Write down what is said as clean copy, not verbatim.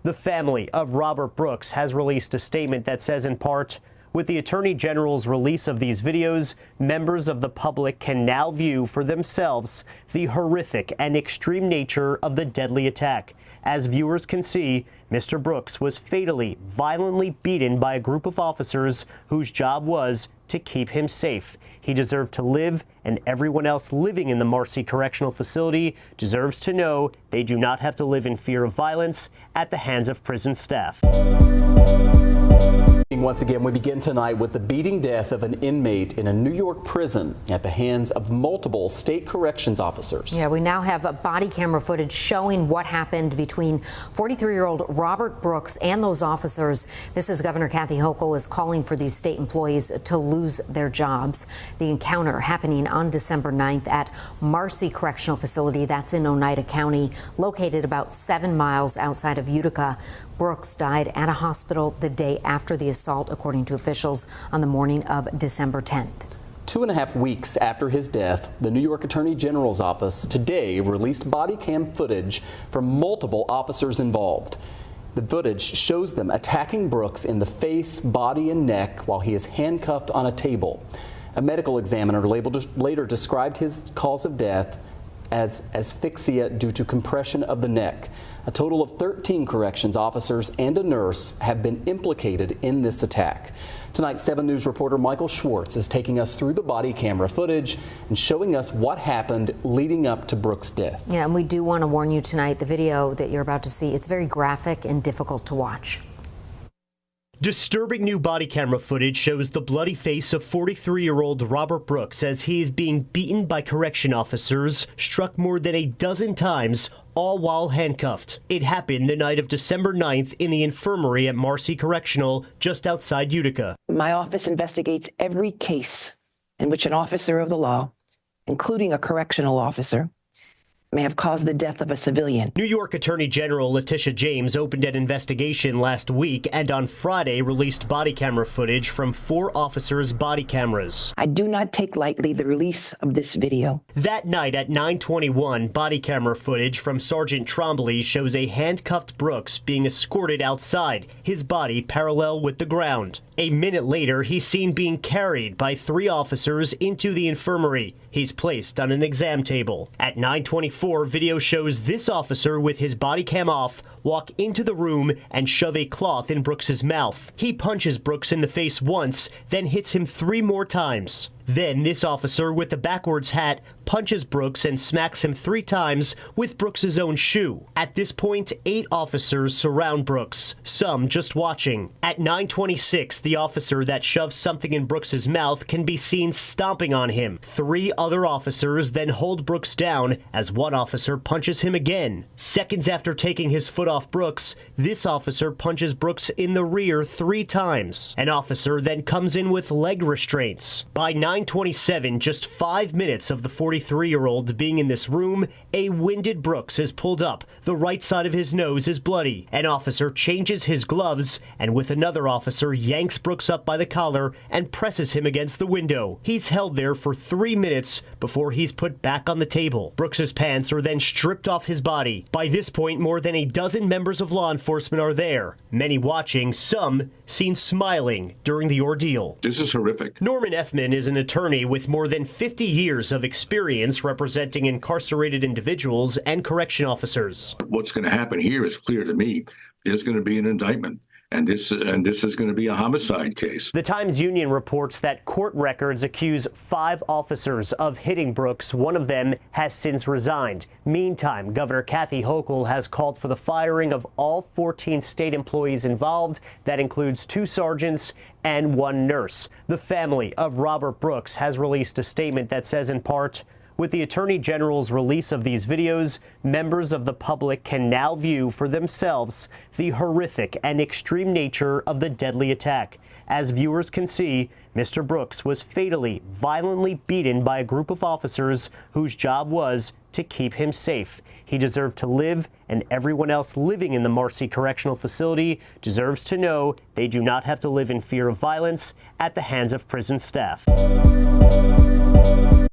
The family of Robert Brooks has released a statement that says in part, "With the Attorney General's release of these videos, members of the public can now view for themselves the horrific and extreme nature of the deadly attack. As viewers can see, Mr. Brooks was fatally, violently beaten by a group of officers whose job was to keep him safe. He deserved to live, and everyone else living in the Marcy Correctional Facility deserves to know they do not have to live in fear of violence at the hands of prison staff." Once again, we begin tonight with the beating death of an inmate in a New York prison at the hands of multiple state corrections officers. Yeah, we now have body camera footage showing what happened between 43-year-old Robert Brooks and those officers. This is Governor Kathy Hochul is calling for these state employees to lose their jobs. The encounter happening on December 9th at Marcy Correctional Facility, that's in Oneida County, located about 7 miles outside of Utica. Brooks died at a hospital the day after the assault, according to officials, on the morning of December 10th. 2.5 weeks after his death, the New York Attorney General's office today released body cam footage from multiple officers involved. The footage shows them attacking Brooks in the face, body, and neck while he is handcuffed on a table. A medical examiner later described his cause of death as asphyxia due to compression of the neck. A total of 13 corrections officers and a nurse have been implicated in this attack. Tonight, 7 News reporter Michael Schwartz is taking us through the body camera footage and showing us what happened leading up to Brooks' death. Yeah, and we do want to warn you tonight, the video that you're about to see, it's very graphic and difficult to watch. Disturbing new body camera footage shows the bloody face of 43-year-old Robert Brooks as he is being beaten by correction officers, struck more than a dozen times, all while handcuffed. It happened the night of December 9th in the infirmary at Marcy Correctional, just outside Utica. My office investigates every case in which an officer of the law, including a correctional officer, may have caused the death of a civilian. New York Attorney General Letitia James opened an investigation last week and on Friday released body camera footage from 4 officers' body cameras. I do not take lightly the release of this video. That night at 9:21, body camera footage from Sergeant Trombley shows a handcuffed Brooks being escorted outside, his body parallel with the ground. A minute later, he's seen being carried by 3 officers into the infirmary. He's placed on an exam table. At 9:24, video shows this officer with his body cam off walk into the room and shove a cloth in Brooks's mouth. He punches Brooks in the face once, then hits him 3 more times. Then this officer with the backwards hat punches Brooks and smacks him 3 times with Brooks's own shoe. At this point, 8 officers surround Brooks, some just watching. At 9:26, the officer that shoves something in Brooks's mouth can be seen stomping on him. 3 other officers then hold Brooks down as one officer punches him again. Seconds after taking his foot off Brooks, this officer punches Brooks in the rear 3 times. An officer then comes in with leg restraints. By 9:27, just 5 minutes of the 43-year-old being in this room, a winded Brooks is pulled up. The right side of his nose is bloody. An officer changes his gloves and with another officer yanks Brooks up by the collar and presses him against the window. He's held there for 3 minutes before he's put back on the table. Brooks's pants are then stripped off his body. By this point, more than a dozen members of law enforcement are there, many watching, some seen smiling during the ordeal. This is horrific. Norman Effman is an attorney with more than 50 years of experience representing incarcerated individuals and correction officers. What's going to happen here is clear to me. There's going to be an indictment. And this is going to be a homicide case. The Times-Union reports that court records accuse 5 officers of hitting Brooks. One of them has since resigned. Meantime, Governor Kathy Hochul has called for the firing of all 14 state employees involved. That includes 2 sergeants and 1 nurse. The family of Robert Brooks has released a statement that says in part, "With the Attorney General's release of these videos, members of the public can now view for themselves the horrific and extreme nature of the deadly attack. As viewers can see, Mr. Brooks was fatally, violently beaten by a group of officers whose job was to keep him safe. He deserved to live, and everyone else living in the Marcy Correctional Facility deserves to know they do not have to live in fear of violence at the hands of prison staff."